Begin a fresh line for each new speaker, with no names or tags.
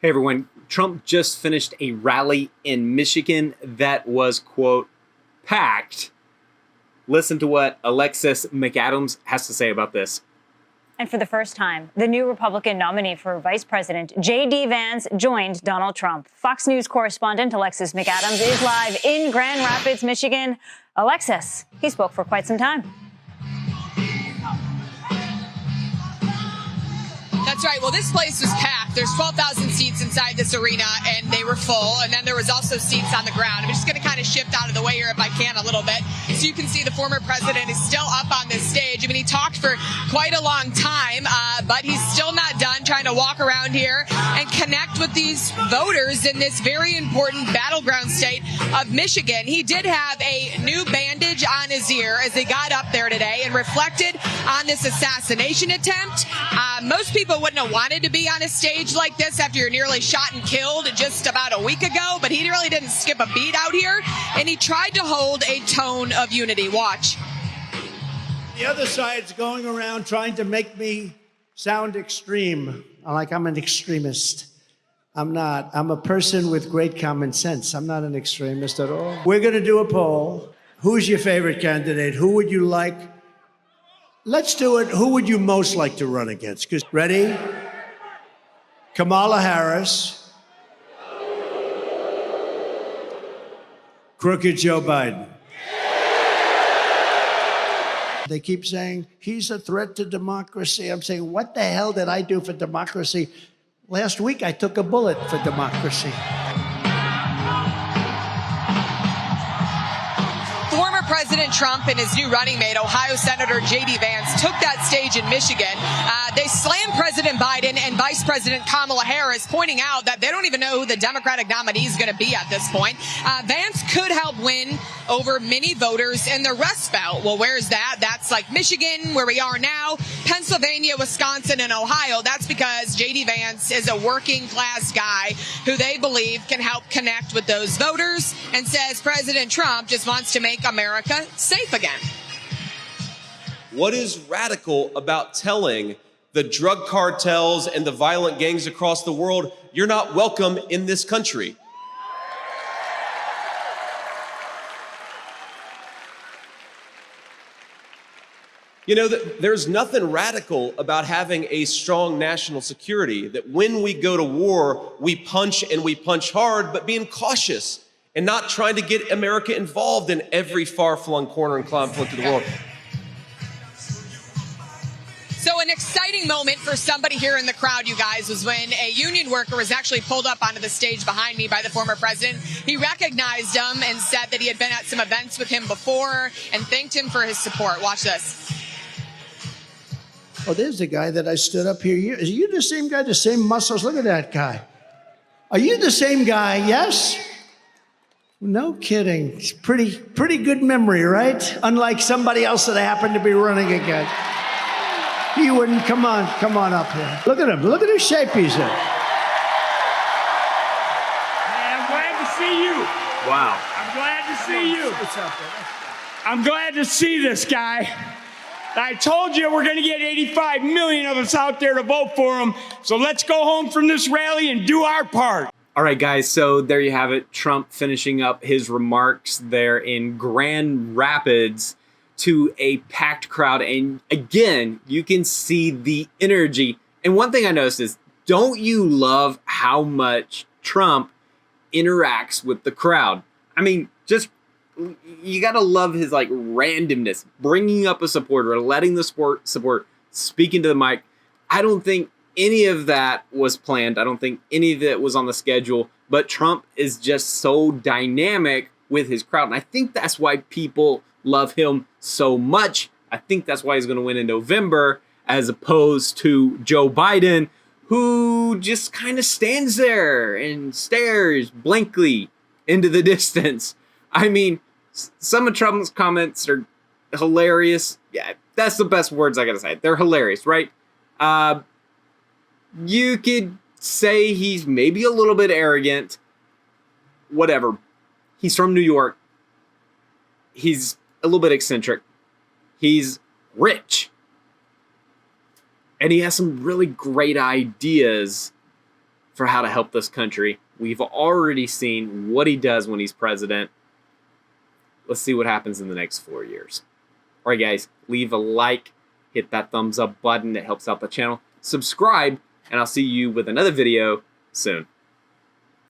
Hey everyone, Trump just finished a rally in Michigan that was, quote, packed. Listen to what Alexis McAdams has to say about this.
And for the first time, the new Republican nominee for Vice President, J.D. Vance, joined Donald Trump. Fox News correspondent Alexis McAdams is live in Grand Rapids, Michigan. Alexis, he spoke for quite some time.
That's right. Well, this place was packed. There's 12,000 seats inside this arena, and they were full. And then there was also seats on the ground. I'm just going to kind of shift out of the way here if I can a little bit. So you can see the former president is still up on this stage. I mean, he talked for quite a long time, but he's still not done trying to walk around here and connect with these voters in this very important battleground state of Michigan. He did have a new bandage on his ear as he got up there today and reflected on this assassination attempt. Most people wouldn't have wanted to be on a stage like this after you're nearly shot and killed just about a week ago, but he really didn't skip a beat out here, and he tried to hold a tone of unity. Watch.
The other side's going around trying to make me sound extreme, like I'm an extremist. I'm not. I'm a person with great common sense. I'm not an extremist at all. We're going to do a poll. Who's your favorite candidate? Who would you like? Let's do it. Who would you most like to run against? Ready? Kamala Harris. Crooked Joe Biden. They keep saying, he's a threat to democracy. I'm saying, what the hell did I do for democracy? Last week, I took a bullet for democracy.
Former President Trump and his new running mate, Ohio Senator J.D. Vance, took that stage in Michigan. They slammed President Biden and Vice President Kamala Harris, pointing out that they don't even know who the Democratic nominee is going to be at this point. Vance could help win over many voters in the Rust Belt. Well, where's that? That's like Michigan, where we are now, Pennsylvania, Wisconsin, and Ohio. That's because J.D. Vance is a working class guy who they believe can help connect with those voters, and says President Trump just wants to make America safe again.
What is radical about telling the drug cartels and the violent gangs across the world, you're not welcome in this country? You know, there's nothing radical about having a strong national security, that when we go to war, we punch and we punch hard, but being cautious and not trying to get America involved in every far-flung corner and conflict of the world.
So an exciting moment for somebody here in the crowd, you guys, was when a union worker was actually pulled up onto the stage behind me by the former president. He recognized him and said that he had been at some events with him before and thanked him for his support. Watch this.
Oh, there's the guy that I stood up here. Are you the same guy, the same muscles? Look at that guy. Are you the same guy? Yes? No kidding. It's pretty good memory, right? Unlike somebody else that I happened to be running against. You wouldn't. Come on up here. Look at him. Look at his shape he's in.
Hey, I'm glad to see you.
Wow.
I'm glad to see you.
What's up, brother?
I'm glad to see this guy. I told you we're going to get 85 million of us out there to vote for him. So let's go home from this rally and do our part.
All right, guys, so there you have it. Trump finishing up his remarks there in Grand Rapids to a packed crowd. And again, you can see the energy. And one thing I noticed is, don't you love how much Trump interacts with the crowd? I mean, just, you got to love his like randomness, bringing up a supporter, letting the support, speaking to the mic. I don't think any of that was planned. I don't think any of it was on the schedule, but Trump is just so dynamic with his crowd. And I think that's why people love him so much. I think that's why he's going to win in November, as opposed to Joe Biden, who just kind of stands there and stares blankly into the distance. I mean, some of Trump's comments are hilarious. Yeah, that's the best words I got to say. They're hilarious, right? You could say he's maybe a little bit arrogant. Whatever. He's from New York. He's a little bit eccentric. He's rich. And he has some really great ideas for how to help this country. We've already seen what he does when he's president. Let's see what happens in the next 4 years. All right, guys, leave a like, hit that thumbs up button. It helps out the channel. Subscribe, and I'll see you with another video soon.